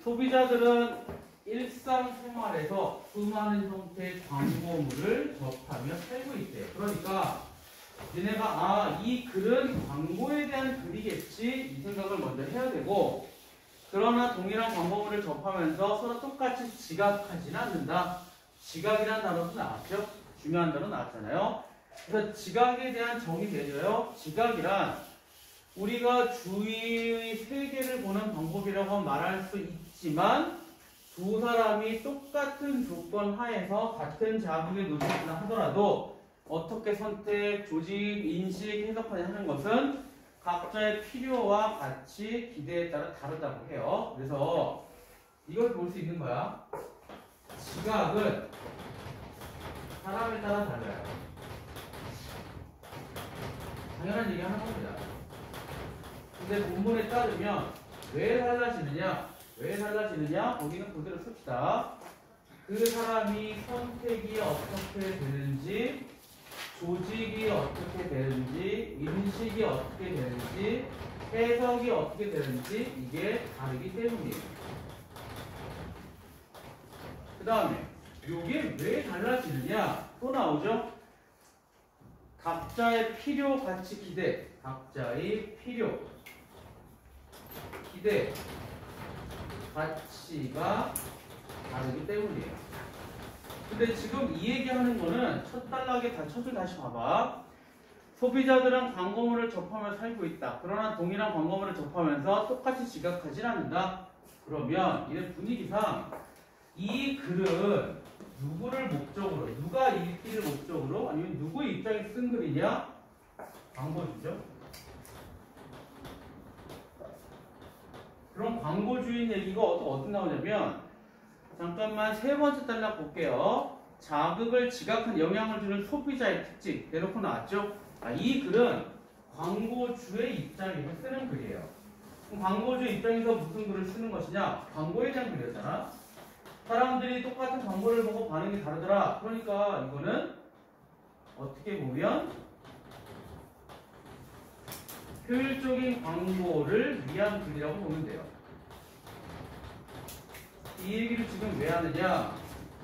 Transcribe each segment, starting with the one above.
소비자들은 일상생활에서 수많은 형태의 광고물을 접하며 살고 있대요. 그러니까 얘네가 이 글은 광고에 대한 글이겠지 이 생각을 먼저 해야 되고, 그러나 동일한 광고물을 접하면서 서로 똑같이 지각하지는 않는다. 지각이라는 단어도 나왔죠? 중요한 단어 나왔잖아요. 그래서 지각에 대한 정의 내줘요. 지각이란 우리가 주위의 세계를 보는 방법이라고 말할 수 있지만, 두 사람이 똑같은 조건 하에서 같은 자극에 노출된다 하더라도 어떻게 선택, 조직, 인식, 해석하냐 하는 것은 각자의 필요와 가치, 기대에 따라 다르다고 해요. 그래서 이걸 볼 수 있는 거야. 지각은 사람에 따라 달라요. 당연한 얘기 하는 겁니다. 근데 본문에 따르면 왜 달라지느냐? 거기는 그대로 씁시다. 그 사람이 선택이 어떻게 되는지, 조직이 어떻게 되는지, 인식이 어떻게 되는지, 해석이 어떻게 되는지 이게 다르기 때문이에요. 그 다음에 이게 왜 달라지느냐? 또 나오죠? 각자의 필요, 가치, 기대. 각자의 필요, 기대, 가치가 다르기 때문이에요. 근데 지금 이 얘기하는 거는 첫 단락에 첫줄 다시 봐봐. 소비자들은 광고물을 접하며 살고 있다. 그러나 동일한 광고물을 접하면서 똑같이 지각하지 않는다. 그러면 이 분위기상 이 글은 누구를 목적으로, 누가 읽기를 목적으로, 아니면 누구의 입장에 쓴 글이냐? 광고주죠. 그럼 광고주의 얘기가 어떻게 나오냐면, 잠깐만 세 번째 단락 볼게요. 자극을 지각한 영향을 주는 소비자의 특징 대놓고 나왔죠. 이 글은 광고주의 입장에서 쓰는 글이에요. 그럼 광고주의 입장에서 무슨 글을 쓰는 것이냐? 광고에 대한 글이었잖아. 사람들이 똑같은 광고를 보고 반응이 다르더라. 그러니까 이거는 어떻게 보면 효율적인 광고를 위한 글이라고 보면 돼요. 이 얘기를 지금 왜 하느냐?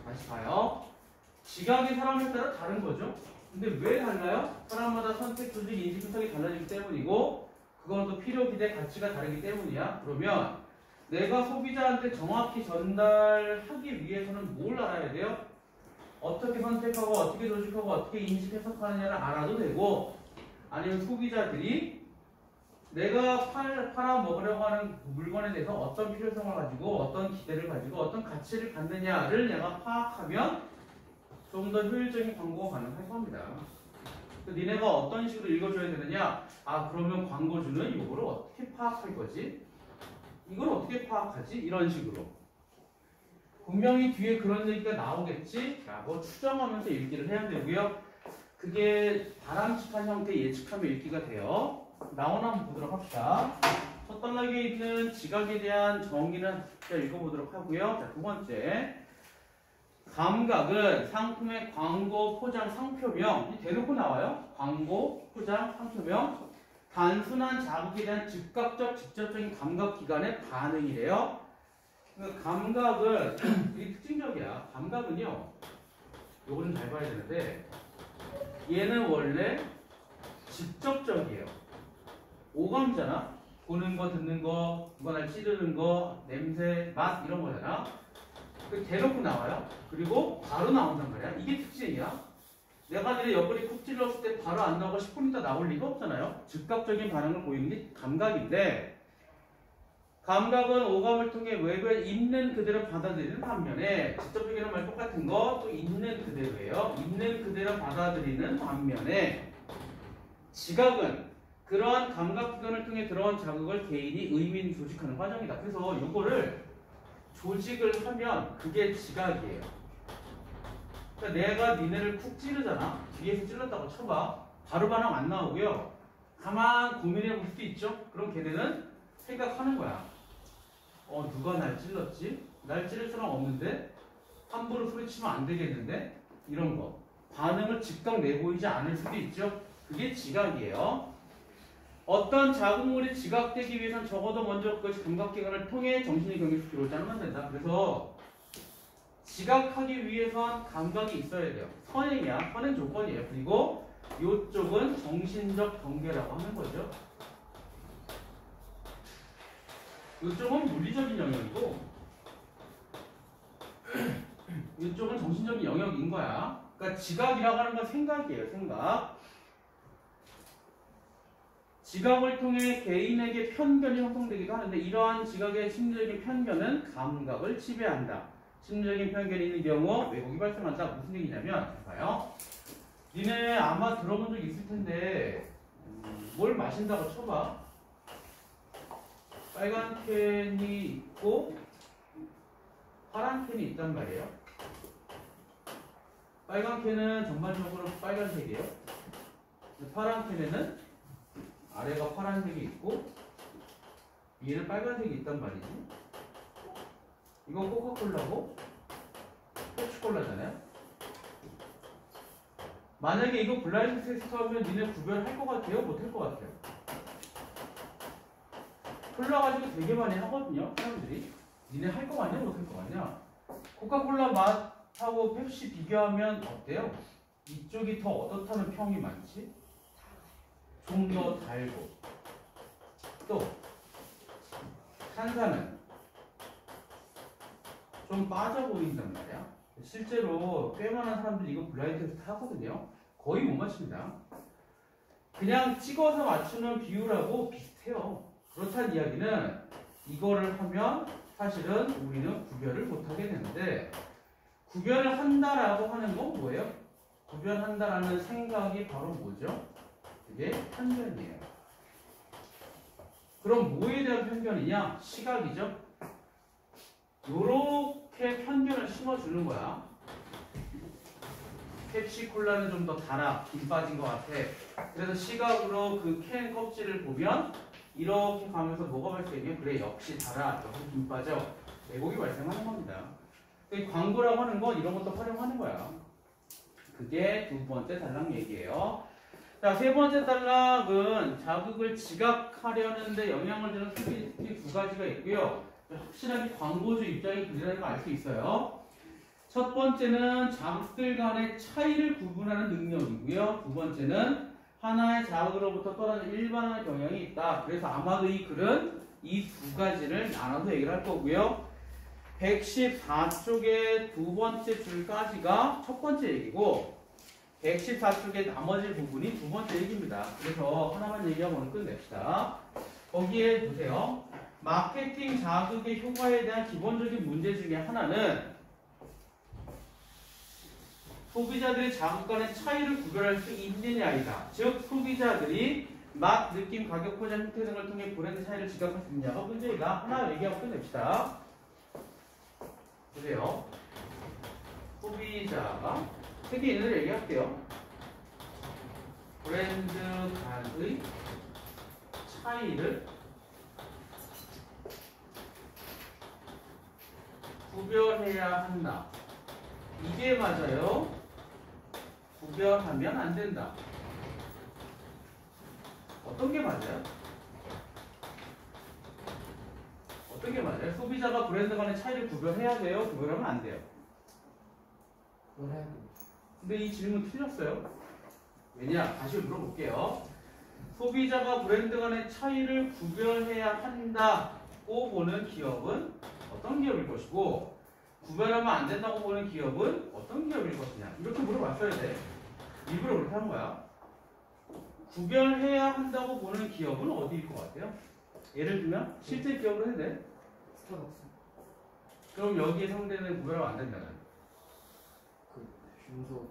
다시 봐요. 지각이 사람에 따라 다른 거죠. 근데 왜 달라요? 사람마다 선택, 조직, 인식, 해석이 달라지기 때문이고, 그건 또 필요, 기대, 가치가 다르기 때문이야. 그러면 내가 소비자한테 정확히 전달하기 위해서는 뭘 알아야 돼요? 어떻게 선택하고, 어떻게 조직하고, 어떻게 인식, 해석하느냐를 알아도 되고, 아니면 소비자들이 내가 팔아먹으려고 하는 물건에 대해서 어떤 필요성을 가지고, 어떤 기대를 가지고, 어떤 가치를 갖느냐를 내가 파악하면 좀 더 효율적인 광고가 가능할 겁니다. 니네가 어떤 식으로 읽어줘야 되느냐? 그러면 광고주는 이거를 어떻게 파악할 거지? 이걸 어떻게 파악하지? 이런 식으로. 분명히 뒤에 그런 얘기가 나오겠지? 라고 추정하면서 읽기를 해야 되고요. 그게 바람직한 형태의 예측하며 읽기가 돼요. 나오나 한번 보도록 합시다. 첫 단락에 있는 지각에 대한 정의는 읽어보도록 하고요. 자, 두 번째. 감각은 상품의 광고, 포장, 상표명. 대놓고 나와요. 광고, 포장, 상표명. 단순한 자극에 대한 즉각적, 직접적인 감각기관의 반응이래요. 그 감각은 되게 특징적이야. 감각은요, 요거는 잘 봐야 되는데, 얘는 원래 직접적이에요. 오감이잖아. 보는 거, 듣는 거, 누가 날 찌르는 거, 냄새, 맛 이런 거잖아. 대놓고 나와요. 그리고 바로 나온단 말이야. 이게 특징이야. 내가 니네 옆구리 쿡 찔렀을 때 바로 안 나오고 10분 있다 나올 리가 없잖아요. 즉각적인 반응을 보이는 게 감각인데, 감각은 오감을 통해 외부에 있는 그대로 받아들이는 반면에, 직접적이라는 말 똑같은 거 또 있는 그대로예요. 있는 그대로 받아들이는 반면에, 지각은 그러한 감각기관을 통해 들어온 자극을 개인이 의민 조직하는 과정이다. 그래서 이거를 조직을 하면 그게 지각이에요. 그러니까 내가 니네를 쿡 찌르잖아. 뒤에서 찔렀다고 쳐봐. 바로 반응 안 나오고요. 가만 고민해 볼 수도 있죠. 그럼 걔네는 생각하는 거야. 누가 날 찔렀지? 날 찌를 사람 없는데? 함부로 소리치면 안 되겠는데? 이런 거. 반응을 즉각 내보이지 않을 수도 있죠. 그게 지각이에요. 어떤 자극물이 지각되기 위해선 적어도 먼저 그것이 감각기관을 통해 정신의 경계에서 들어오지 않으면 된다. 그래서 지각하기 위해선 감각이 있어야 돼요. 선행이야. 선행 조건이에요. 그리고 이쪽은 정신적 경계라고 하는 거죠. 이쪽은 물리적인 영역이고 이쪽은 정신적인 영역인 거야. 그러니까 지각이라고 하는 건 생각이에요. 생각. 지각을 통해 개인에게 편견이 형성되기도 하는데 이러한 지각의 심리적인 편견은 감각을 지배한다. 심리적인 편견이 있는 경우 왜곡이 발생한다. 무슨 얘기냐면 봐요. 니네 아마 들어본 적 있을 텐데 뭘 마신다고 쳐봐. 빨간 캔이 있고 파란 캔이 있단 말이에요. 빨간 캔은 전반적으로 빨간색이에요. 파란 캔에는 아래가 파란색이 있고 위에는 빨간색이 있단 말이지. 이거 코카콜라고 펩시콜라잖아요. 만약에 이거 블라인드 테스트 하면 니네 구별할 것 같아요? 못할 것 같아요? 콜라 가지고 되게 많이 하거든요. 사람들이. 니네 할 거 같냐? 못할 거 같냐? 코카콜라 맛하고 펩시 비교하면 어때요? 이쪽이 더 어떻다는 평이 많지? 좀 더 달고 또 탄산은 좀 빠져 보인단 말이야. 실제로 꽤 많은 사람들이 이거 블라인드 테스트 하거든요. 거의 못 맞춥니다. 그냥 찍어서 맞추는 비율하고 비슷해요. 그렇다는 이야기는 이거를 하면 사실은 우리는 구별을 못하게 되는데 구별을 한다라고 하는 건 뭐예요? 구별한다라는 생각이 바로 뭐죠? 이게 편견이에요. 그럼 뭐에 대한 편견이냐? 시각이죠. 요렇게 편견을 심어주는 거야. 펩시콜라는 좀 더 달아. 김 빠진 것 같아. 그래서 시각으로 그 캔 껍질을 보면 이렇게 가면서 뭐가 발생해? 그래, 역시 달아. 역시 김 빠져. 왜곡이 발생하는 겁니다. 광고라고 하는 건 이런 것도 활용하는 거야. 그게 두 번째 단락 얘기예요. 자, 세 번째 단락은 자극을 지각하려는데 영향을 주는 소비 특히 두 가지가 있고요. 확실하게 광고주 입장이 그리라는 걸 알 수 있어요. 첫 번째는 자극들 간의 차이를 구분하는 능력이고요. 두 번째는 하나의 자극으로부터 떨어지는 일반화의 경향이 있다. 그래서 아마도 이 글은 이 두 가지를 나눠서 얘기를 할 거고요. 114쪽의 두 번째 줄까지가 첫 번째 얘기고 114쪽의 나머지 부분이 두 번째 얘기입니다. 그래서 하나만 얘기하고 오늘 끝냅시다. 거기에 보세요. 마케팅 자극의 효과에 대한 기본적인 문제 중에 하나는 소비자들이 자극 간의 차이를 구별할 수 있느냐이다. 즉 소비자들이 맛, 느낌, 가격, 포장, 형태 등을 통해 브랜드 차이를 지각할 수 있느냐가 문제이다. 하나 얘기하고 끝냅시다. 보세요. 소비자가 특히 얘네들 얘기할게요. 브랜드 간의 차이를 구별해야 한다. 이게 맞아요. 구별하면 안 된다. 어떤 게 맞아요? 어떤 게 맞아요? 소비자가 브랜드 간의 차이를 구별해야 돼요? 구별하면 안 돼요? 구별해야 돼요. 근데 이 질문 틀렸어요. 왜냐? 다시 물어볼게요. 소비자가 브랜드 간의 차이를 구별해야 한다고 보는 기업은 어떤 기업일 것이고 구별하면 안 된다고 보는 기업은 어떤 기업일 것이냐. 이렇게 물어봤어야 돼. 일부러 그렇게 한 거야. 구별해야 한다고 보는 기업은 어디일 것 같아요? 예를 들면 실제 기업으로 해야 돼. 스타벅스. 그럼 여기에 상대는 구별하면 안 된다는. 그 중소.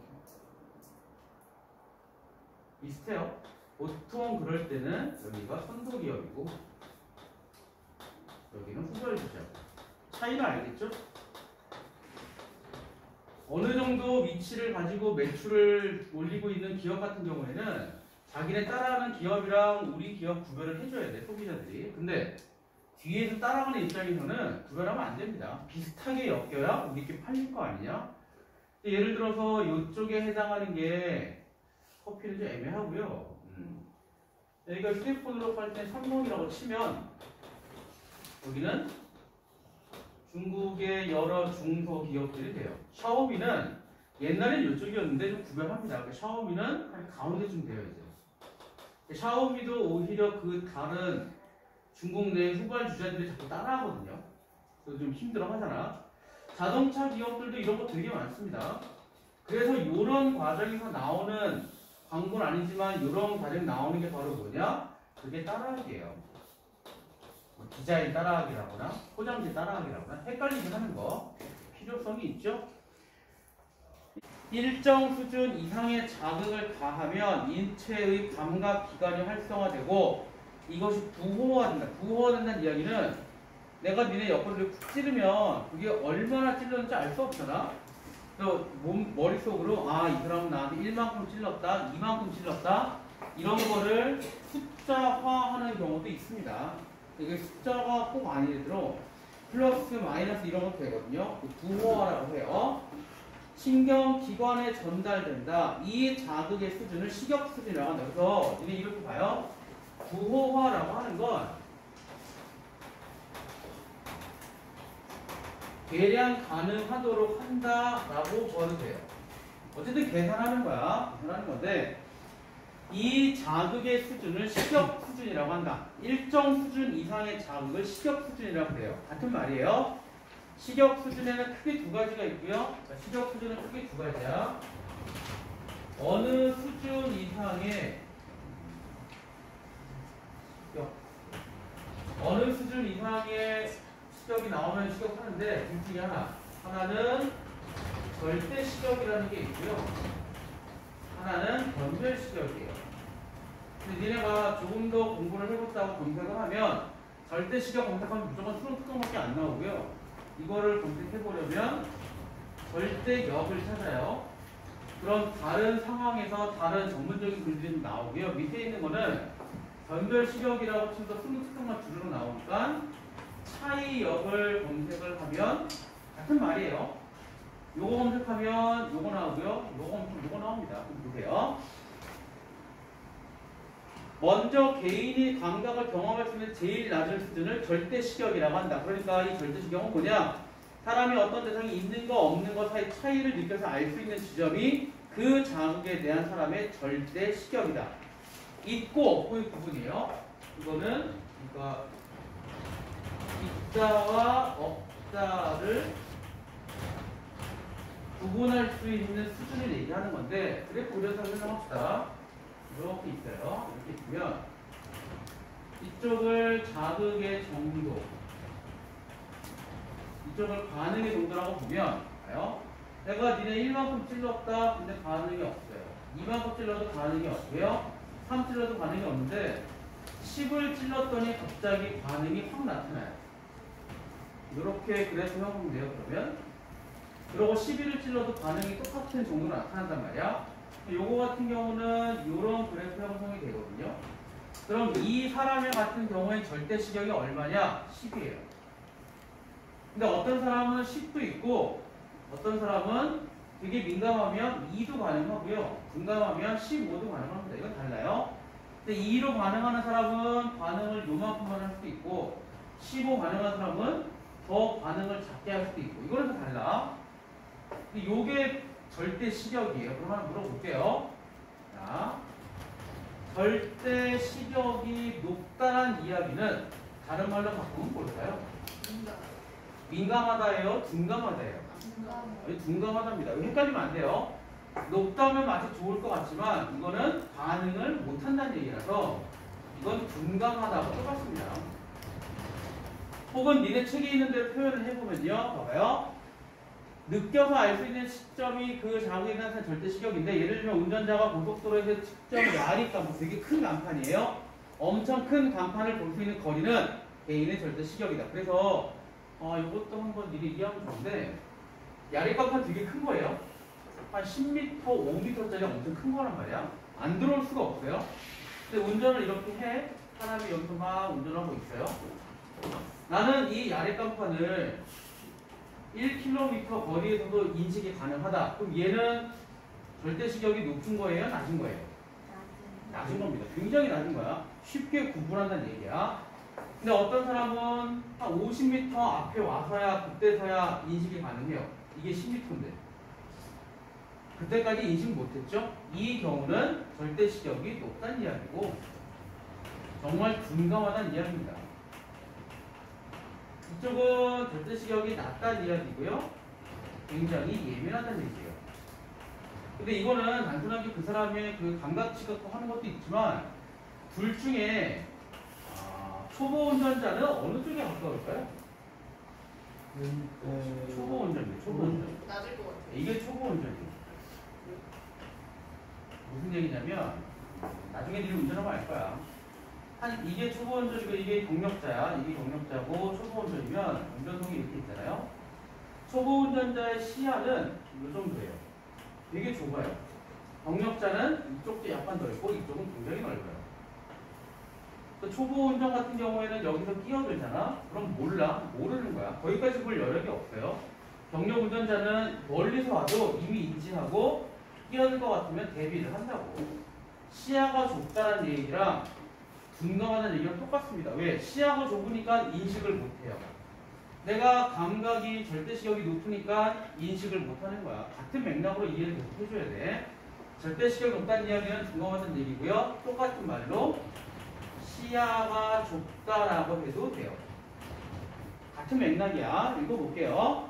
비슷해요. 보통 그럴 때는 여기가 선도기업이고 여기는 후발주죠. 차이를 알겠죠? 어느 정도 위치를 가지고 매출을 올리고 있는 기업 같은 경우에는 자기네 따라하는 기업이랑 우리 기업 구별을 해줘야 돼, 소비자들이. 근데 뒤에서 따라가는 입장에서는 구별하면 안 됩니다. 비슷하게 엮여야 우리께 팔릴 거 아니냐? 예를 들어서 이쪽에 해당하는 게 커피는 좀 애매하고요. 여기가 휴대폰으로 할 때 삼성이라고 치면 여기는 중국의 여러 중소기업들이 돼요. 샤오미는 옛날엔 이쪽이었는데 좀 구별합니다. 샤오미는 한 가운데쯤 돼요 이제. 샤오미도 오히려 그 다른 중국 내 후발주자들이 자꾸 따라하거든요. 그래서 좀 힘들어 하잖아. 자동차 기업들도 이런 거 되게 많습니다. 그래서 이런 과정에서 나오는 광고는 아니지만 이런 과정이 나오는 게 바로 뭐냐? 그게 따라하기예요. 디자인 따라하기라거나 포장지 따라하기라거나 헷갈리게 하는 거 필요성이 있죠. 일정 수준 이상의 자극을 가하면 인체의 감각 기관이 활성화되고 이것이 부호화 된다. 부호화 된다는 이야기는 내가 니네 옆구리를 쿡 찌르면 그게 얼마나 찔렀는지 알 수 없잖아. 그래서 머릿속으로 이 사람은 나한테 1만큼 찔렀다, 2만큼 찔렀다 이런 거를 숫자화하는 경우도 있습니다. 이게 숫자가 꼭 아니더라도 플러스 마이너스 이런 것도 되거든요. 부호화라고 해요. 신경기관에 전달된다. 이 자극의 수준을 식욕수준이라고 한다. 그래서 우리 이렇게 봐요. 부호화라고 하는 건 계량 가능하도록 한다라고 봐도 돼요. 어쨌든 계산하는 거야. 계산하는 건데 이 자극의 수준을 식욕수준이라고 한다. 일정 수준 이상의 자극을 식욕수준이라고 해요. 같은 말이에요. 식욕수준에는 크게 두 가지가 있고요. 식욕수준은 크게 두 가지야. 어느 수준 이상의 어느 수준 이상의 식욕이 나오면 식욕하는데 둘 중에 하나는 절대 식욕이라는 게 있고요. 하나는 변별 식욕이에요. 근데 니네가 조금 더 공부를 해봤다고 검색을 하면 절대 식욕 검색하면 무조건 수능 특강밖에 안 나오고요. 이거를 검색해보려면 절대역을 찾아요. 그럼 다른 상황에서 다른 전문적인 글들이 좀 나오고요. 밑에 있는 거는 변별 식욕이라고 치면서 수능 특강만 주로 나오니까 차이역을 검색을 하면 같은 말이에요. 요거 검색하면 요거 나오고요. 요거 검색하면 요거 나옵니다. 보세요. 먼저 개인이 감각을 경험할 수 있는 제일 낮은 수준을 절대식욕이라고 한다. 그러니까 이 절대식욕은 뭐냐? 사람이 어떤 대상이 있는 거 없는 거 사이 차이를 느껴서 알 수 있는 지점이 그 자극에 대한 사람의 절대식욕이다. 있고 없고의 구분이에요. 이거는 그러니까 있다와 없다를 구분할 수 있는 수준을 얘기하는 건데 그래프 그려서 설명합시다. 이렇게 있어요. 이렇게 있으면 이쪽을 자극의 정도, 이쪽을 반응의 정도라고 보면 봐요. 내가 니네 1만큼 찔렀다. 근데 반응이 없어요. 2만큼 찔러도 반응이 없고요. 3 찔러도 반응이 없는데 10을 찔렀더니 갑자기 반응이 확 나타나요. 이렇게 그래서 해보면 돼요. 그러면 그리고 11을 찔러도 반응이 똑같은 정도로 나타난단 말이야. 요거 같은 경우는 이런 그래프 형성이 되거든요. 그럼 이 사람의 같은 경우엔 절대식욕이 얼마냐? 10이에요. 근데 어떤 사람은 10도 있고 어떤 사람은 되게 민감하면 2도 가능하고요. 둔감하면 15도 가능합니다. 이건 달라요. 근데 2로 반응하는 사람은 반응을 요만큼만 할 수도 있고 15 반응하는 사람은 더 반응을 작게 할 수도 있고 이거는 다 달라. 근데 요게 절대 식욕이에요. 그럼 한번 물어볼게요. 자, 절대 식욕이 높다는 이야기는 다른 말로 바꾸면 뭘까요? 민감하다예요? 둔감하다예요? 둔감하답니다. 헷갈리면 안 돼요. 높다면 마치 좋을 것 같지만 이거는 반응을 못한다는 얘기라서 이건 둔감하다고 똑같습니다. 혹은 니네 책에 있는 대로 표현을 해보면요. 봐봐요. 느껴서 알 수 있는 시점이 그 자극에 대한 절대식욕인데 예를 들면 운전자가 고속도로에서 측정을 하니까 뭐 되게 큰 간판이에요. 엄청 큰 간판을 볼 수 있는 거리는 개인의 절대식욕이다. 그래서 이것도 한번 미리 이해하면 좋은데 야리간판 되게 큰 거예요. 한 10m, 5m짜리 엄청 큰 거란 말이야. 안 들어올 수가 없어요. 근데 운전을 이렇게 해. 사람이 여기서 막 운전하고 있어요. 나는 이 야리간판을 1km 거리에서도 인식이 가능하다. 그럼 얘는 절대식욕이 높은 거예요? 낮은 거예요? 낮은 겁니다. 굉장히 낮은 거야. 쉽게 구분한다는 얘기야. 근데 어떤 사람은 한 50m 앞에 와서야 그때서야 인식이 가능해요. 이게 10m인데. 그때까지 인식 못했죠? 이 경우는 절대시력이 높다는 이야기고 정말 둔감하다는 이야기입니다. 이쪽은 절대시력이 낮다는 이야기고요. 굉장히 예민하다는 얘기예요. 근데 이거는 단순하게 그 사람의 그 감각치 갖고 하는 것도 있지만 둘 중에 초보 운전자는 어느 쪽에 가까울까요? 초보 운전이에요. 초보 운전. 낮을 것 같아요. 이게 초보 운전이에요. 무슨 얘기냐면 나중에 네 운전하면 알 거야. 이게 초보 운전이고 이게 경력자야. 이게 경력자고 초보 운전이면 운전석이 이렇게 있잖아요. 초보 운전자의 시야는 이 정도예요. 되게 좁아요. 경력자는 이쪽도 약간 넓고 이쪽은 굉장히 넓어요. 초보 운전 같은 경우에는 여기서 끼어들잖아? 그럼 모르는 거야. 거기까지 볼 여력이 없어요. 경력 운전자는 멀리서 와도 이미 인지하고 끼어들 것 같으면 대비를 한다고. 시야가 좁다는 얘기랑 둔감하다는 얘기랑 똑같습니다. 왜? 시야가 좁으니까 인식을 못해요. 내가 감각이 절대시력이 높으니까 인식을 못하는 거야. 같은 맥락으로 이해를 계속 해줘야 돼. 절대시력이 높다는 이야기는 둔감하다는 얘기고요. 똑같은 말로 시야가 좁다라고 해도 돼요. 같은 맥락이야. 읽어볼게요.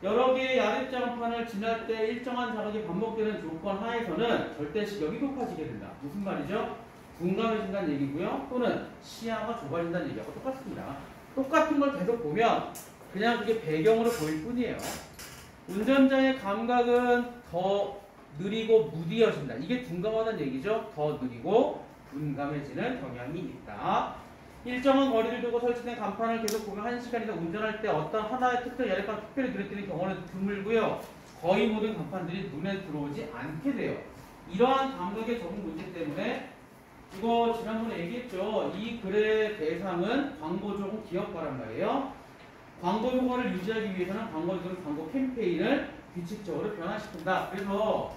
여러 개의 야립장판을 지날 때 일정한 자극이 반복되는 조건 하에서는 절대시력이 높아지게 된다. 무슨 말이죠? 둔감해진다는 얘기고요. 또는 시야가 좁아진다는 얘기하고 똑같습니다. 똑같은 걸 계속 보면 그냥 그게 배경으로 보일 뿐이에요. 운전자의 감각은 더 느리고 무디어진다. 이게 둔감하다는 얘기죠. 더 느리고 둔감해지는 경향이 있다. 일정한 거리를 두고 설치된 간판을 계속 보면 1시간 이상 운전할 때 어떤 하나의 특정 야력과 특별히 눈에 띄는 경우는 드물고요. 거의 모든 간판들이 눈에 들어오지 않게 돼요. 이러한 감각의 적응 문제 때문에 이거 지난번에 얘기했죠. 이 글의 대상은 광고종 기업가란 말이에요. 광고 효과를 유지하기 위해서는 광고주는 광고 캠페인을 규칙적으로 변화시킨다. 그래서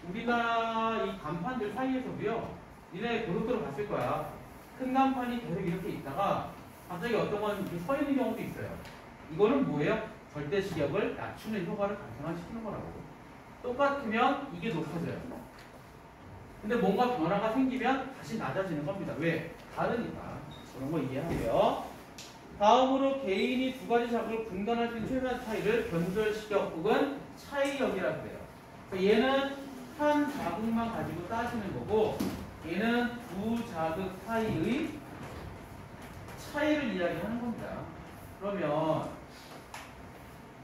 우리나라 이 간판들 사이에서도요. 니네 고속도로 갔을 거야. 큰 간판이 계속 이렇게 있다가 갑자기 어떤 건 이렇게 서 있는 경우도 있어요. 이거는 뭐예요? 절대시력을 낮추는 효과를 발생시키는 거라고. 똑같으면 이게 높아져요. 근데 뭔가 변화가 생기면 다시 낮아지는 겁니다. 왜? 다르니까. 그런 거 이해하고요. 다음으로 개인이 두 가지 자극을 분간할 수 있는 최소한 차이를 변절시력 혹은 차이력이라고 해요. 얘는 한 자극만 가지고 따지는 거고 얘는 두 자극 사이의 차이를 이야기하는 겁니다. 그러면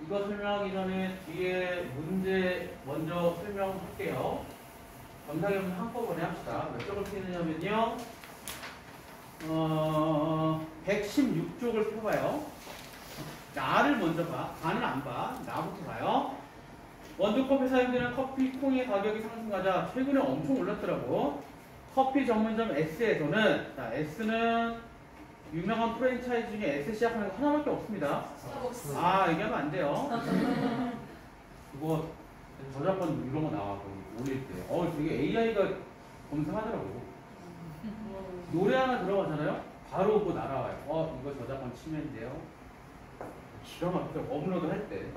이거 설명하기 전에 뒤에 문제 먼저 설명할게요. 검사겸사 한꺼번에 합시다. 몇 쪽을 펴느냐면요. 116쪽을 펴봐요. 나를 먼저 봐. 나는 안 봐. 나부터 봐요. 원두커피 사용되는 커피 콩의 가격이 상승하자 최근에 엄청 올랐더라고. 커피 전문점 S에서는 S는 유명한 프랜차이즈 중에 S 시작하는 거 하나밖에 없습니다. 스타벅스. 얘기하면 안 돼요. 그거 저작권 이런 거 나와 올릴 때. 되게 AI가 검색하더라고. 노래 하나 들어가잖아요. 바로 그거 날아와요. 이거 저작권 침해인데요. 기가 막히죠. 업로드 할 때.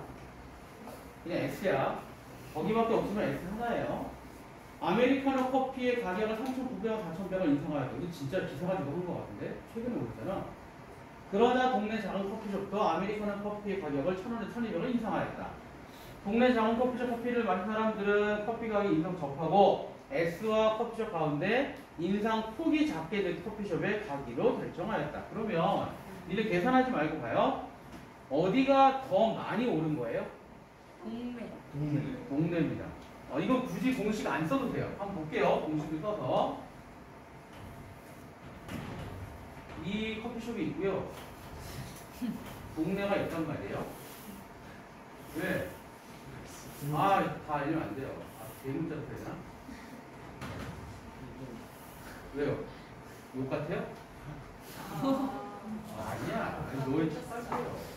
그냥 S야. 거기밖에 없으면 S 하나예요. 아메리카노 커피의 가격을 3,900원, 4,100원 인상하였다. 이거 진짜 기사가 적은 것 같은데? 최근에 오르잖아. 그러나 동네 작은 커피숍도 아메리카노 커피의 가격을 1,000원에 1,200원 인상하였다. 동네 작은 커피숍 커피를 마신 사람들은 커피 가격 인상 접하고 S와 커피숍 가운데 인상 폭이 작게 된 커피숍의 가기로 결정하였다. 그러면 니네 계산하지 말고 봐요. 어디가 더 많이 오른 거예요? 동네입니다. 이거 굳이 공식 안 써도 돼요. 한번 볼게요. 공식을 써서. 이 커피숍이 있고요. 동네가 있단 말이에요. 왜? 다 알리면 안 돼요. 대문자로 써야 되나? 왜요? 욕 같아요? 아니야. 노예 착각해요.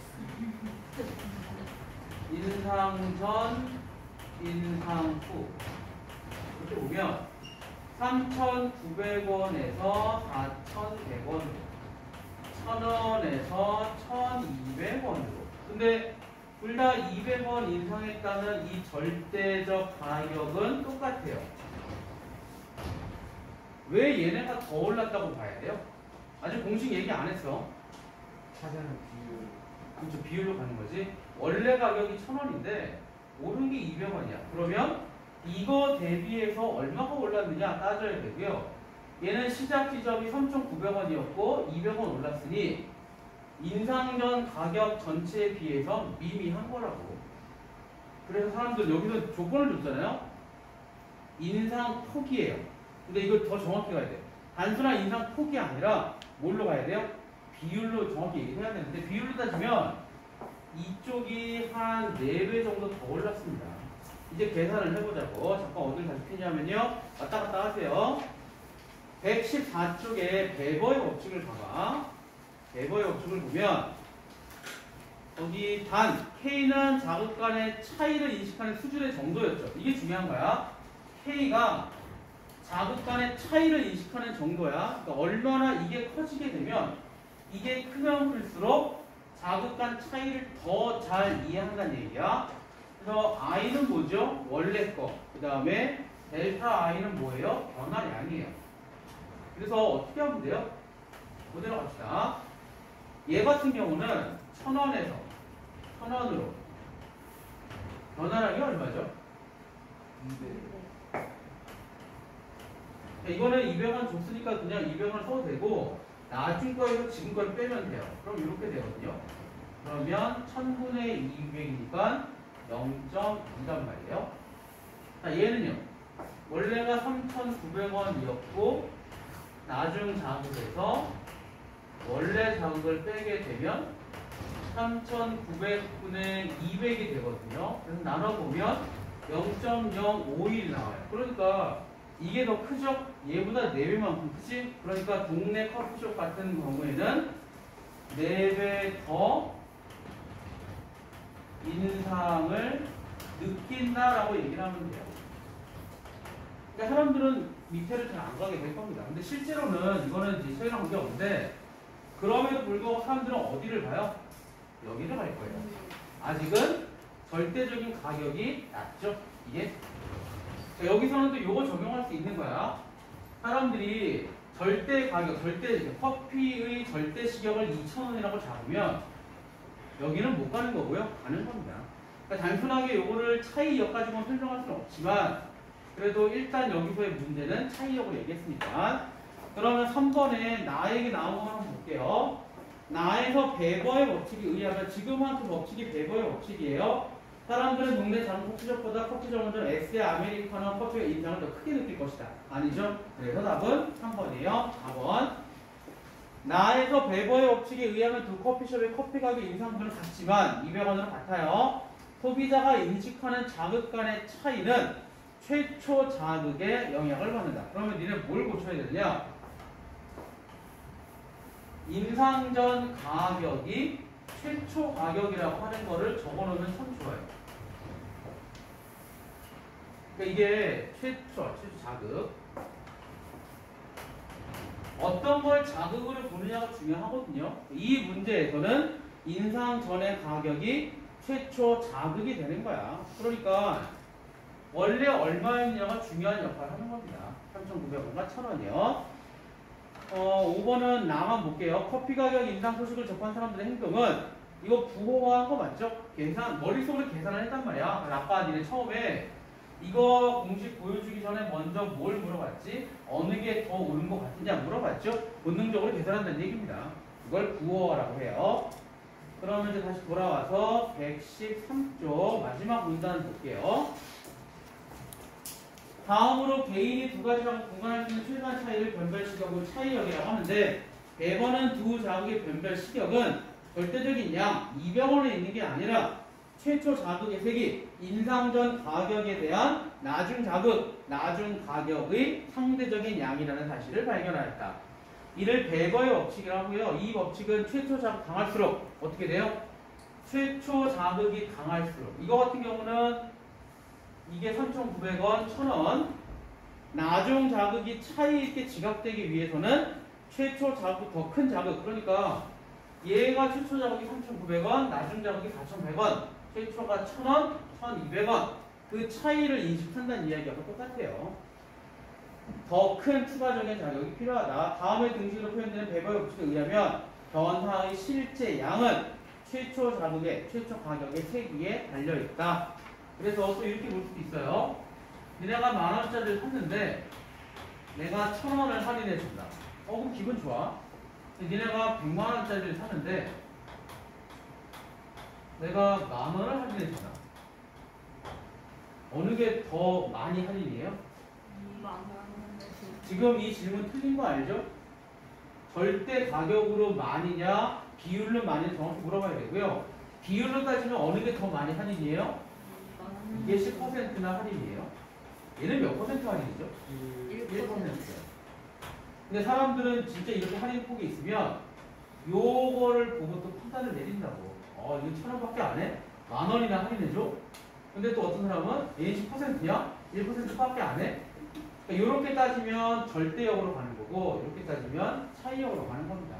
인상 전, 인상 후. 이렇게 보면 3,900원에서 4,100원, 1,000원에서 1,200원으로. 근데 둘 다 200원 인상했다면 이 절대적 가격은 똑같아요. 왜 얘네가 더 올랐다고 봐야 돼요? 아직 공식 얘기 안 했어. 찾아는 비율. 그렇죠. 비율로 가는 거지. 원래 가격이 1,000원인데 오른 게 200원이야. 그러면 이거 대비해서 얼마가 올랐느냐 따져야 되고요. 얘는 시작 지점이 3,900원이었고 200원 올랐으니 인상 전 가격 전체에 비해서 미미한 거라고. 그래서 사람들 여기서 조건을 줬잖아요. 인상 폭이에요. 근데 이거 더 정확히 가야 돼. 단순한 인상 폭이 아니라 뭘로 가야 돼요? 비율로 정확히 얘기해야 되는데 비율로 따지면 이쪽이 한 4배 정도 더 올랐습니다. 이제 계산을 해보자고. 잠깐 어딜 다시 피냐면요. 왔다 갔다 하세요. 114쪽에 베버의 법칙을 봐봐. 베버의 법칙을 보면 여기 단 K는 자극 간의 차이를 인식하는 수준의 정도였죠. 이게 중요한 거야. K가 자극 간의 차이를 인식하는 정도야. 그러니까 얼마나 이게 커지게 되면 이게 크면 클수록 자극 간 차이를 더 잘 이해한다는 얘기야. 그래서 I는 뭐죠? 원래 거. 그 다음에 델타 I는 뭐예요? 변화량이에요. 그래서 어떻게 하면 돼요? 그대로 갑시다. 얘 같은 경우는 1,000원에서 1,000원으로 변화량이 얼마죠? 200. 이거는 200원 줬으니까 그냥 200원 써도 되고 나중 거에서 지금 걸 빼면 돼요. 그럼 이렇게 되거든요. 그러면 1000분의 200이니까 0.2단 말이에요. 자, 얘는요. 원래가 3,900원이었고 나중 자극에서 원래 자극을 빼게 되면 3,900분의 200이 되거든요. 그래서 나눠보면 0.051 나와요. 그러니까 이게 더 크죠? 얘보다 4배만큼 크지? 그러니까 동네 커피숍 같은 경우에는 4배 더 인상을 느낀다라고 얘기를 하면 돼요. 그러니까 사람들은 밑에를 잘 안 가게 될 겁니다. 근데 실제로는 이거는 이제 저희랑 관계 없는데 그럼에도 불구하고 사람들은 어디를 가요? 여기를 갈 거예요. 아직은 절대적인 가격이 낮죠. 이게 자, 여기서는 또 이거 적용할 수 있는 거야. 사람들이 절대 가격, 커피의 절대 시격을 2,000원이라고 잡으면 여기는 못 가는 거고요. 가는 겁니다. 그러니까 단순하게 요거를 차이역 가지고는 설명할 수는 없지만 그래도 일단 여기서의 문제는 차이역을 얘기했으니까 그러면 3번에 나에게 나온 거 한번 볼게요. 나에서 베버의 법칙에 의하면 지금 한 그 법칙이 베버의 법칙이에요. 사람들은 동네 작은 커피숍보다 커피숍은 S의 아메리카노 커피의 인상을 더 크게 느낄 것이다. 아니죠? 그래서 답은 3번이에요. 4번. 나에서 베버의 법칙에 의하면 두 커피숍의 커피 가격 인상분은 같지만 200원으로 같아요. 소비자가 인식하는 자극 간의 차이는 최초 자극에 영향을 받는다. 그러면 니네 뭘 고쳐야 되느냐? 인상 전 가격이 최초 가격이라고 하는 거를 적어놓으면 참 좋아요. 그러니까 이게 최초 자극. 어떤 걸 자극으로 보느냐가 중요하거든요. 이 문제에서는 인상 전의 가격이 최초 자극이 되는 거야. 그러니까 원래 얼마였냐가 중요한 역할을 하는 겁니다. 3,900원과 1,000원이요. 5번은 나만 볼게요. 커피 가격 인상 소식을 접한 사람들의 행동은 이거 부호화한 거 맞죠? 머릿속으로 계산을 했단 말이야. 아까 니네 처음에 이거 공식 보여주기 전에 먼저 뭘 물어봤지? 어느 게 더 옳은 것 같으냐 물어봤죠? 본능적으로 계산한다는 얘기입니다. 이걸 부호화라고 해요. 그러면 이제 다시 돌아와서 113쪽 마지막 문단 볼게요. 다음으로 개인이 두 가지랑 공간할 수 있는 최대한 차이를 변별 시격으로 차이역이라고 하는데 매번은 두 자극의 변별 시격은 절대적인 양 200원에 있는 게 아니라 최초 자극의 세기, 인상 전 가격에 대한 나중 자극, 나중 가격의 상대적인 양이라는 사실을 발견하였다. 이를 베버의 법칙이라고 하고요. 이 법칙은 최초 자극 강할수록 어떻게 돼요? 최초 자극이 강할수록 이거 같은 경우는 이게 3,900원, 1,000원 나중 자극이 차이 있게 지각되기 위해서는 최초 자극 더 큰 자극, 그러니까 얘가 최초 자극이 3,900원, 나중 자극이 4,100원, 최초가 1,000원, 1,200원, 그 차이를 인식한다는 이야기하고 똑같아요. 더 큰 추가적인 자격이 필요하다. 다음에 등식으로 표현되는 베버의 법칙에 의하면 변화의 실제 양은 최초 자극의 최초 가격의 세기에 달려있다. 그래서 또 이렇게 볼 수도 있어요. 니네가 10,000원짜리를 샀는데 내가 1,000원을 할인해준다. 그럼 기분 좋아. 니네가 100만원짜리를 샀는데 내가 10,000원을 할인해준다. 어느 게 더 많이 할인이에요? 지금 이 질문 틀린 거 알죠? 절대 가격으로 많이냐 비율로 많이냐 정확히 물어봐야 되고요. 비율로 따지면 어느 게 더 많이 할인이에요? 이게 10%나 할인이에요. 얘는 몇 퍼센트 할인이죠? 1%. 근데 사람들은 진짜 이렇게 할인 폭이 있으면 요거를 보고 또 판단을 내린다고. 이거 1,000원밖에 안 해? 10,000원이나 할인해줘? 근데 또 어떤 사람은 얘 10%야? 1%밖에 안 해? 그러니까 이렇게 따지면 절대역으로 가는 거고 이렇게 따지면 차이역으로 가는 겁니다.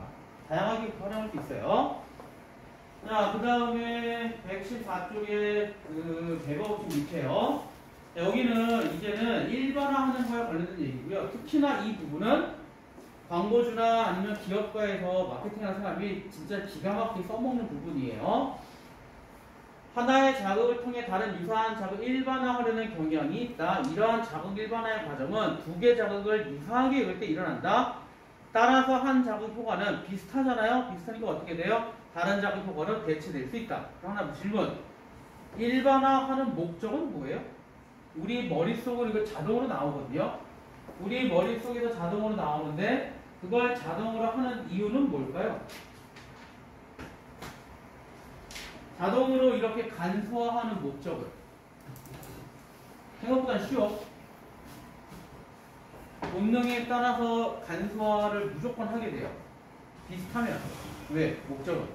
다양하게 활용할 수 있어요. 자, 그 다음에 114쪽에 그 배버법칙 밑에요. 여기는 이제는 일반화하는 거에 관련된 얘기고요. 특히나 이 부분은 광고주나 아니면 기업가에서 마케팅하는 사람이 진짜 기가 막히게 써먹는 부분이에요. 하나의 자극을 통해 다른 유사한 자극을 일반화하려는 경향이 있다. 이러한 자극 일반화의 과정은 두 개 자극을 유사하게 읽을 때 일어난다. 따라서 한 자극 효과는 비슷하잖아요. 비슷하니까 어떻게 돼요? 다른 자극 효과로 대체될 수 있다. 하나 질문. 일반화하는 목적은 뭐예요? 우리 머릿속으로 이거 자동으로 나오거든요. 우리 머릿속에서 자동으로 나오는데 그걸 자동으로 하는 이유는 뭘까요? 자동으로 이렇게 간소화하는 목적을. 생각보다 쉬워. 본능에 따라서 간소화를 무조건 하게 돼요. 비슷하면. 왜? 목적은?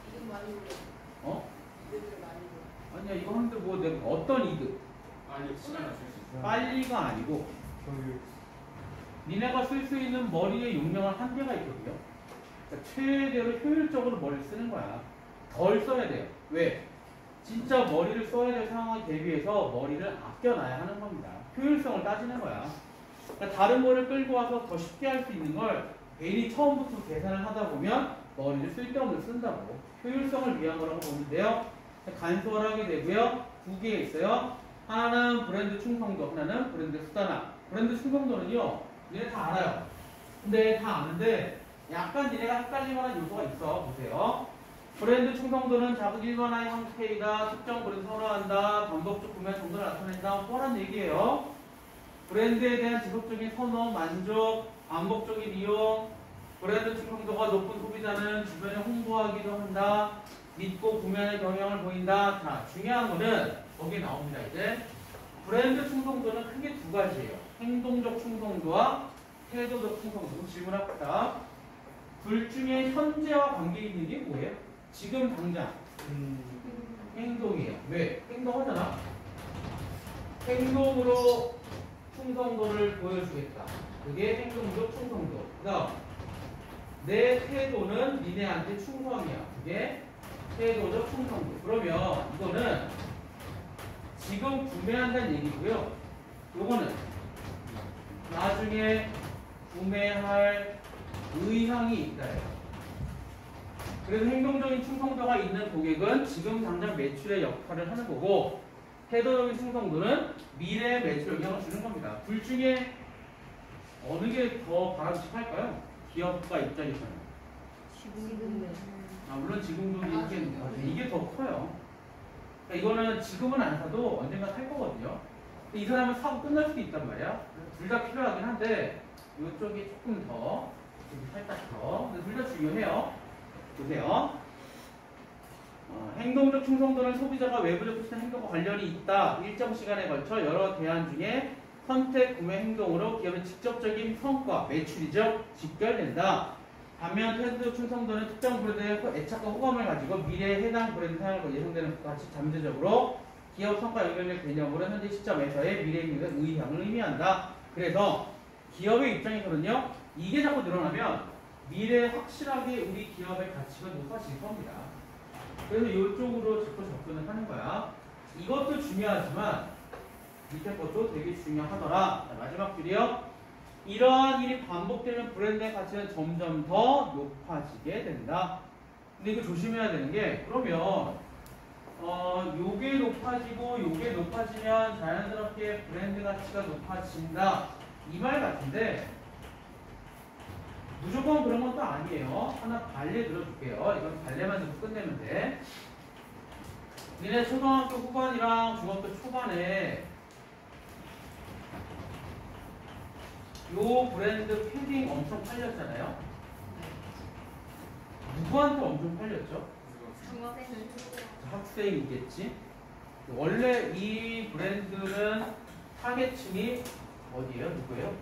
이득 많이 보여. 어? 이득을 많이 보여. 아니야, 이거 하는데 뭐 내가 어떤 이득? 빨리 시간 맞출 수 있어. 빨리가 아니고 교육. 니네가 쓸 수 있는 머리의 용량은 한계가 있거든요. 그러니까 최대로 효율적으로 머리를 쓰는 거야. 덜 써야 돼요. 왜? 진짜 머리를 써야 될 상황에 대비해서 머리를 아껴놔야 하는 겁니다. 효율성을 따지는 거야. 그러니까 다른 거를 끌고 와서 더 쉽게 할 수 있는 걸 괜히 처음부터 계산을 하다 보면 머리를 쓸데없는 쓴다고. 효율성을 위한 거라고 보는데요. 간소화를 하게 되고요. 두 개 있어요. 하나는 브랜드 충성도, 하나는 브랜드 수단화. 브랜드 충성도는요, 니네 다 알아요. 근데 다 아는데 약간 니네가 헷갈릴 만한 요소가 있어. 보세요. 브랜드 충성도는 자극 일반화의 형태이다. 특정 브랜드 선호한다. 반복적 구매 정도를 나타낸다. 뭐라는 얘기예요. 브랜드에 대한 지속적인 선호, 만족, 반복적인 이용, 브랜드 충성도가 높은 소비자는 주변에 홍보하기도 한다. 믿고 구매하는 경향을 보인다. 자, 중요한 거는 거기에 나옵니다. 이제 브랜드 충성도는 크게 두 가지예요. 행동적 충성도와 태도적 충성도. 질문합니다. 둘 중에 현재와 관계 있는 게 뭐예요? 지금 당장 행동이에요. 왜? 행동하잖아. 행동으로 충성도를 보여주겠다. 그게 행동적 충성도. 그 다음 내 태도는 니네한테 충성이야. 그게 태도적 충성도. 그러면 이거는 지금 구매한다는 얘기고요. 요거는 나중에 구매할 의향이 있다예요. 그래서 행동적인 충성도가 있는 고객은 지금 당장 매출의 역할을 하는 거고, 태도적인 충성도는 미래의 매출 영향을 주는 겁니다. 둘 중에 어느 게 더 바람직할까요? 기업가 입장에서는. 지금. 물론 지금도 이게 더 커요. 그러니까 이거는 지금은 안 사도 언젠가 살 거거든요. 근데 이 사람은 사고 끝날 수도 있단 말이야. 둘 다 필요하긴 한데 이쪽이 조금 더, 살짝 더. 근데 둘 다 중요해요. 보세요. 행동적 충성도는 소비자가 외부적 표시한 행동과 관련이 있다. 일정 시간에 걸쳐 여러 대안 중에 선택, 구매 행동으로 기업의 직접적인 성과, 매출이죠. 직결된다. 반면 태도적 충성도는 특정 브랜드의 애착과 호감을 가지고 미래에 해당 브랜드 사용을 예상되는 것과 같이 잠재적으로 기업 성과 연결의 개념으로 현재 시점에서의 미래 의향을 의미한다. 그래서 기업의 입장에서는요, 이게 자꾸 늘어나면 미래에 확실하게 우리 기업의 가치가 높아질 겁니다. 그래서 이쪽으로 자꾸 접근을 하는 거야. 이것도 중요하지만 밑에 것도 되게 중요하더라. 자, 마지막 줄이요. 이러한 일이 반복되면 브랜드의 가치는 점점 더 높아지게 된다. 근데 이거 조심해야 되는 게, 그러면 요게 높아지고 요게 높아지면 자연스럽게 브랜드 가치가 높아진다. 이 말 같은데 무조건 그런 것도 아니에요. 하나 발레 들어줄게요. 이건 발레만 듣고 끝내면 돼. 니네 초등학교 후반이랑 중학교 초반에 요 브랜드 패딩 엄청 팔렸잖아요. 누구한테 엄청 팔렸죠? 학생이겠지. 원래 이 브랜드는 타겟층이 어디예요? 누구예요?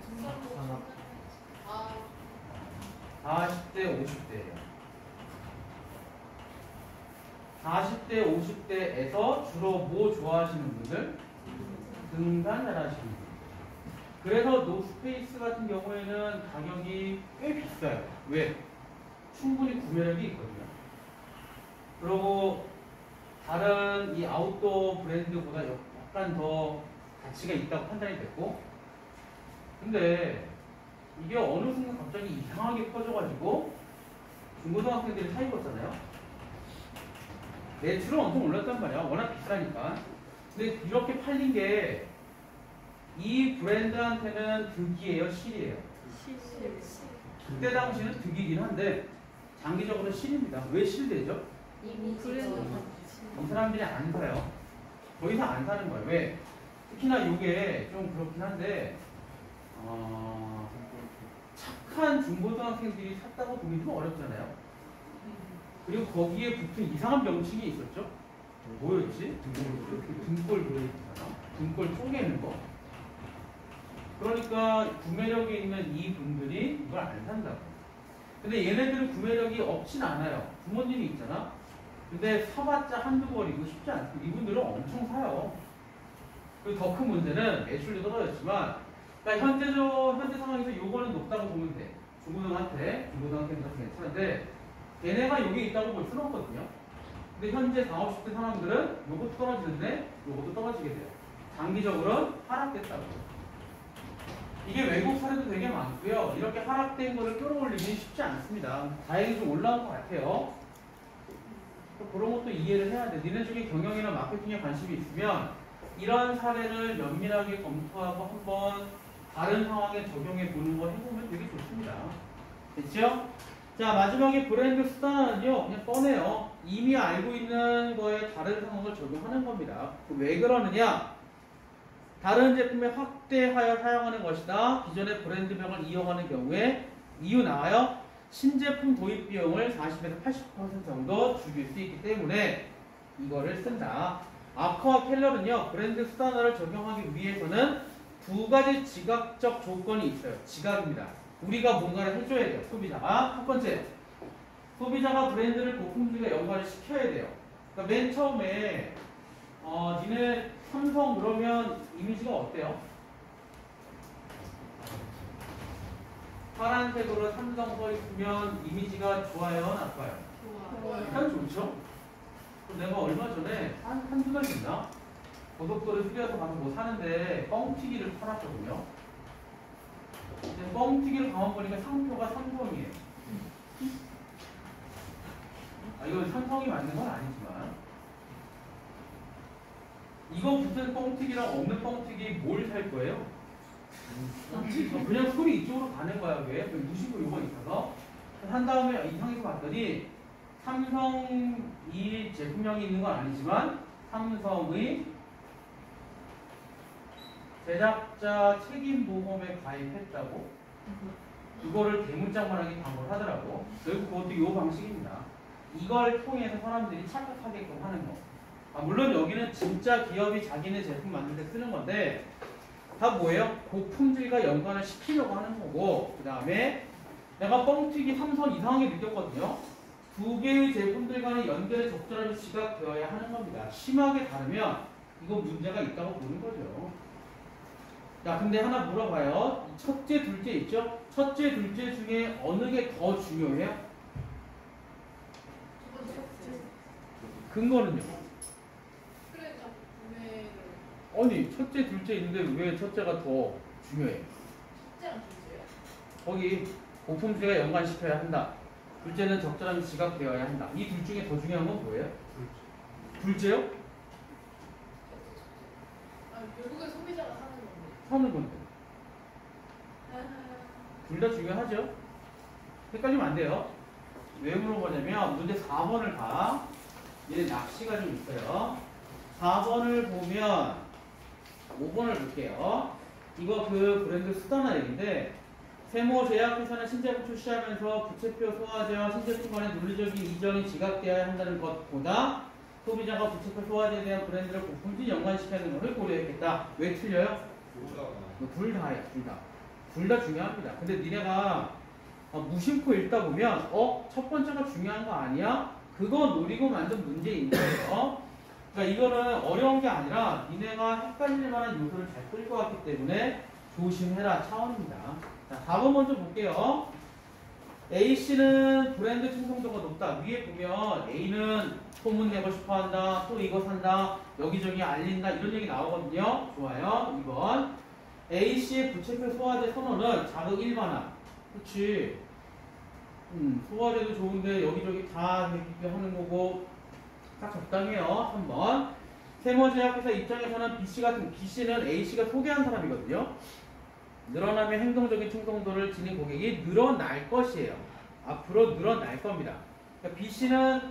40대, 50대예요. 40대, 50대에서 주로 뭐 좋아하시는 분들? 등산 잘하시는 분들. 그래서 노스페이스 같은 경우에는 가격이 꽤 비싸요. 왜? 충분히 구매력이 있거든요. 그리고 다른 이 아웃도어 브랜드보다 약간 더 가치가 있다고 판단이 됐고, 근데 이게 어느 순간 갑자기 이상하게 퍼져가지고 중고등학생들이 사 입었잖아요. 매출은 엄청 올랐단 말이야. 워낙 비싸니까. 근데 이렇게 팔린 게 이 브랜드한테는 득이에요, 실이에요? 그때 당시는 득이긴 한데 장기적으로 실입니다. 왜 실되죠? 이 사람들이 안 사요. 더 이상 안 사는 거예요. 왜? 특히나 이게 좀 그렇긴 한데 착한 중고등학생들이 샀다고 보기 좀 어렵잖아요. 그리고 거기에 붙은 이상한 명칭이 있었죠. 뭐였지? 등골 브레이크잖아. 등골 쪼개는 거. 그러니까 구매력이 있는 이 분들이 이걸 안 산다고. 근데 얘네들은 구매력이 없진 않아요. 부모님이 있잖아. 근데 사봤자 한두 벌이고 쉽지 않고 이분들은 엄청 사요. 그리고 더 큰 문제는 매출도 떨어졌지만, 그러니까 현재 상황에서 요거는 높다고 보면 돼. 중고등학생들한테 괜찮은데 걔네가 여기 있다고 볼 수는 없거든요. 근데 현재 40, 50대 사람들은 요것도 떨어지는데 요것도 떨어지게 돼요. 장기적으로는 하락됐다고. 이게 외국 사례도 되게 많고요. 이렇게 하락된 거를 끌어올리기 쉽지 않습니다. 다행히 좀 올라온 것 같아요. 그런 것도 이해를 해야 돼. 니네 중에 경영이나 마케팅에 관심이 있으면 이런 사례를 면밀하게 검토하고 한번 다른 상황에 적용해 보는 거 해보면 되게 좋습니다. 됐죠? 자, 마지막에 브랜드 수단은요, 그냥 뻔해요. 이미 알고 있는 거에 다른 상황을 적용하는 겁니다. 왜 그러느냐? 다른 제품에 확대하여 사용하는 것이다. 기존의 브랜드명을 이용하는 경우에 이유 나와요. 신제품 도입 비용을 40에서 80% 정도 줄일 수 있기 때문에 이거를 쓴다. 아커와 켈러는요, 브랜드 수단화를 적용하기 위해서는 두 가지 지각적 조건이 있어요. 지각입니다. 우리가 뭔가를 해줘야 돼요. 소비자가. 첫 번째, 소비자가 브랜드를 고품질과 연관을 시켜야 돼요. 그러니까 맨 처음에 니네 삼성 그러면 이미지가 어때요? 파란색으로 삼성 써 있으면 이미지가 좋아요, 나빠요? 좋아요. 좋죠? 내가 얼마 전에 한두 달 됐나? 고속도로 휴게소 가서 뭐 사는데 뻥튀기를 팔았거든요. 근데 뻥튀기를 가만 보니까 상표가 삼성이에요. 이건 삼성이 맞는 건 아니지만 이거 붙은 뻥튀기랑 없는 뻥튀기 뭘 살 거예요? 그냥 소리 이쪽으로 가는 거야. 왜? 무시고 요거 있어서 한 다음에 이상해서 봤더니 삼성이 제품명이 있는 건 아니지만 삼성의 제작자 책임보험에 가입했다고 그거를 대문짝만하게 광고를 하더라고. 결국 그것도 이 방식입니다. 이걸 통해서 사람들이 착각하게끔 하는 거. 물론 여기는 진짜 기업이 자기네 제품 만들 때 쓰는 건데 다 뭐예요? 고품질과 연관을 시키려고 하는 거고, 그 다음에 내가 뻥튀기 삼선 이상하게 느꼈거든요. 두 개의 제품들 간의 연결의 적절함이 지각되어야 하는 겁니다. 심하게 다르면 이거 문제가 있다고 보는 거죠. 자, 근데 하나 물어봐요. 첫째, 둘째 있죠? 첫째, 둘째 중에 어느 게 더 중요해요? 근거는요? 그래서 구매를 아니, 첫째, 둘째 있는데 왜 첫째가 더 중요해요? 첫째랑 둘째요? 거기 고품수가 연관시켜야 한다. 둘째는 적절하게 지각되어야 한다. 이 둘 중에 더 중요한 건 뭐예요? 둘째요? 아 결국에 소비자가 사는 건데. 사는 건데. 둘 다 중요하죠? 헷갈리면 안 돼요. 왜 물어보냐면 문제 4번을 봐. 얘 낚시가 좀 있어요. 4번을 보면 5번을 볼게요. 이거 그 브랜드 수다나 얘기인데 세모 제약회사는 신제품 출시하면서 부채표 소화제와 신제품 간의 논리적인 이전이 지각되어야 한다는 것보다 소비자가 부채표 소화제에 대한 브랜드를 고품질 연관시키는 것을 고려했겠다. 왜 틀려요? 둘 다예요. 둘 다. 둘 다 중요합니다. 근데 니네가 무심코 읽다 보면 첫 번째가 중요한 거 아니야? 그거 노리고 만든 문제인 거예요. 그러니까 이거는 어려운 게 아니라 니네가 헷갈릴 만한 요소를 잘 끌고 왔기 때문에 조심해라 차원입니다. 자, 4번 먼저 볼게요. A씨는 브랜드 충성도가 높다. 위에 보면 A는 소문 내고 싶어 한다. 또 이거 산다. 여기저기 알린다. 이런 얘기 나오거든요. 좋아요. 2번. A씨의 부채표 소화제 선언은 자극 일반화. 그치. 소화제도 좋은데 여기저기 다 하는 거고 딱 적당해요. 3번. 세모제약회사 입장에서는 B씨는 A씨가 소개한 사람이거든요. 늘어나면 행동적인 충성도를 지닌 고객이 늘어날 것이에요. 앞으로 늘어날 겁니다. 그러니까 B씨는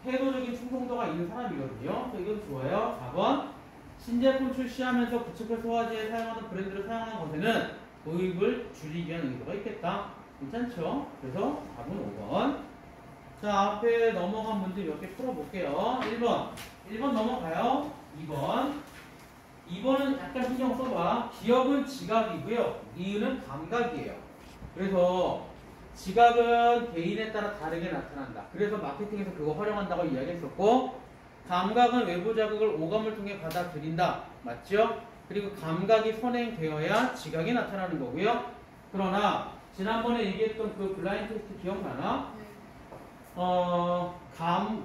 태도적인 충성도가 있는 사람이거든요. 그래서 이건 좋아요. 4번. 신제품 출시하면서 부채표 소화제에 사용하는 브랜드를 사용하는 것에는 도입을 줄이기 위한 의도가 있겠다. 괜찮죠? 그래서 답은 5번. 자, 앞에 넘어간 문제 몇 개 풀어볼게요. 1번 넘어가요. 2번은 약간 신경 써봐. 기억은 지각이고요. 이유는 감각이에요. 그래서 지각은 개인에 따라 다르게 나타난다. 그래서 마케팅에서 그거 활용한다고 이야기했었고, 감각은 외부 자극을 오감을 통해 받아들인다. 맞죠? 그리고 감각이 선행되어야 지각이 나타나는 거고요. 그러나 지난번에 얘기했던 그 블라인드 테스트 기억나나?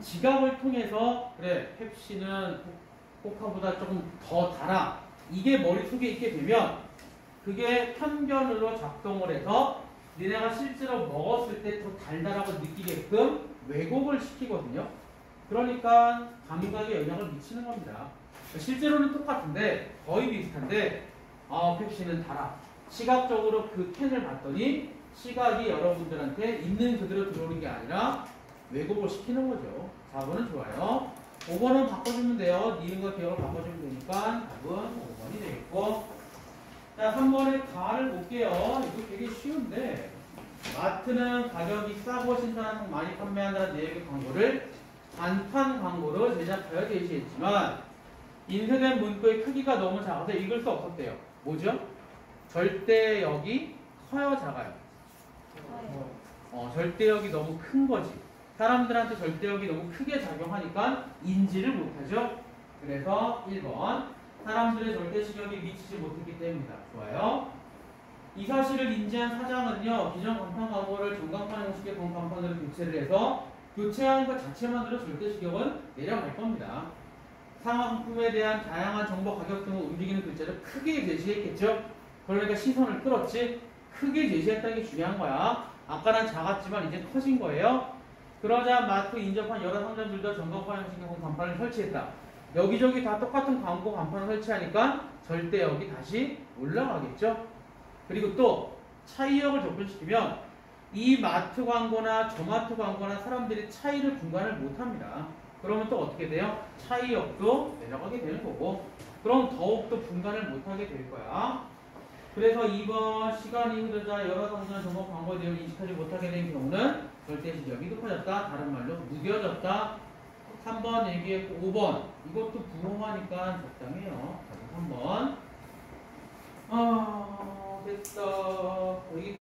지각을 통해서 그래 펩시는 코카보다 조금 더 달아. 이게 머릿속에 있게 되면 그게 편견으로 작동을 해서 니네가 실제로 먹었을 때 더 달달하고 느끼게끔 왜곡을 시키거든요. 그러니까 감각에 영향을 미치는 겁니다. 실제로는 똑같은데 거의 비슷한데 펩시는 달아. 시각적으로 그 캔을 봤더니 시각이 여러분들한테 있는 그대로 들어오는 게 아니라 왜곡을 시키는 거죠. 4번은 좋아요. 5번은 바꿔주면 돼요. 니은과 기억을 바꿔주면 되니까 답은 5번이 되겠고, 자 3번의 가를 볼게요. 이거 되게 쉬운데 마트는 가격이 싸고 신선한 많이 판매한다는 내용의 광고를 단판 광고로 제작하여 제시했지만 인쇄된 문구의 크기가 너무 작아서 읽을 수 없었대요. 뭐죠? 절대역이 커요, 작아요? 절대역이 너무 큰 거지. 사람들한테 절대역이 너무 크게 작용하니까 인지를 못하죠. 그래서 1번 사람들의 절대시력이 미치지 못했기 때문이다. 좋아요. 이 사실을 인지한 사장은요, 기존 간판 광고를 전광판 형식의 간판으로 교체를 해서 교체한 것 자체만으로 절대시력은 내려갈 겁니다. 상품에 대한 다양한 정보, 가격 등을 움직이는 글자를 크게 제시했겠죠. 그러니까 시선을 끌었지. 크게 제시했다는 게 중요한 거야. 아까는 작았지만 이제 커진 거예요. 그러자 마트 인접한 여러 상점들도 전광판 형식의 간판을 설치했다. 여기저기 다 똑같은 광고 간판을 설치하니까 절대역이 다시 올라가겠죠. 그리고 또 차이역을 접근시키면 이 마트 광고나 저 마트 광고나 사람들이 차이를 분간을 못합니다. 그러면 또 어떻게 돼요? 차이역도 내려가게 되는 거고, 그럼 더욱더 분간을 못하게 될 거야. 그래서 2번 시간이 흐르자 여러 상점 정보 광고 내용을 인식하지 못하게 된 경우는 절대시력이 높아졌다. 다른 말로 무뎌졌다. 3번 얘기했고 5번 이것도 부호하니까 적당해요. 3번 됐어. 여기